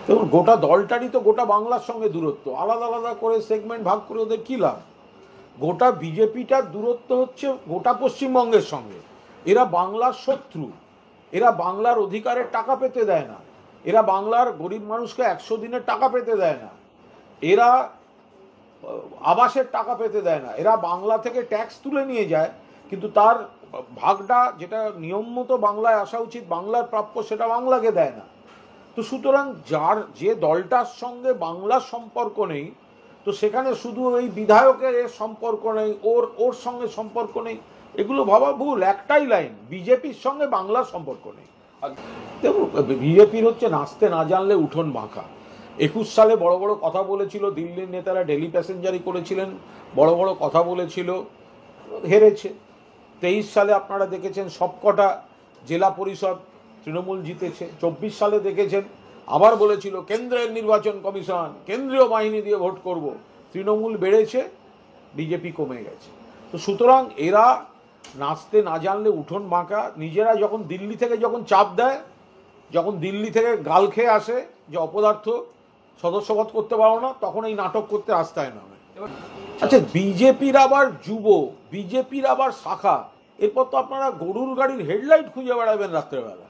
দেখুন, গোটা দলটারই তো গোটা বাংলার সঙ্গে দূরত্ব, আলাদা আলাদা করে সেগমেন্ট ভাগ করে ওদের কী লাভ? গোটা বিজেপিটার দূরত্ব হচ্ছে গোটা পশ্চিমবঙ্গের সঙ্গে। এরা বাংলার শত্রু, এরা বাংলার অধিকারের টাকা পেতে দেয় না, এরা বাংলার গরিব মানুষকে 100 দিনের টাকা পেতে দেয় না, এরা আবাসের টাকা পেতে দেয় না, এরা বাংলা থেকে ট্যাক্স তুলে নিয়ে যায়, কিন্তু তার ভাগটা যেটা নিয়ম মতো বাংলায় আসা উচিত, বাংলার প্রাপ্য, সেটা বাংলাকে দেয় না। তো সুতরাং যে দলটার সঙ্গে বাংলার সম্পর্ক নেই, তো সেখানে শুধু এই বিধায়কের এর সম্পর্ক নেই, ওর সঙ্গে সম্পর্ক নেই, এগুলো ভাবা ভুল। একটাই লাইন, বিজেপির সঙ্গে বাংলার সম্পর্ক নেই। দেখুন, বিজেপির হচ্ছে নাচতে না জানলে উঠোন বাঁকা। 21 সালে বড় বড় কথা বলেছিল, দিল্লির নেতারা ডেলি প্যাসেঞ্জারি করেছিলেন, বড় বড় কথা বলেছিল, হেরেছে। 23 সালে আপনারা দেখেছেন সবকটা জেলা পরিষদ তৃণমূল জিতেছে। 24 সালে দেখেছেন আবার বলেছিল কেন্দ্রের নির্বাচন কমিশন, কেন্দ্রীয় বাহিনী দিয়ে ভোট করব, তৃণমূল বেড়েছে, বিজেপি কমে গেছে। তো সুতরাং এরা নাচতে না জানলে উঠোন বাঁকা। নিজেরা যখন দিল্লি থেকে যখন চাপ দেয়, যখন দিল্লি থেকে গাল খেয়ে আসে যে অপদার্থ সদস্যপদ করতে পারো না, তখন এই নাটক করতে আস্তায় নামে। আচ্ছা, বিজেপির আবার যুব, বিজেপির আবার শাখা, এরপর তো আপনারা গরুর গাড়ির হেডলাইট খুঁজে বেড়াবেন রাত্রেবেলা।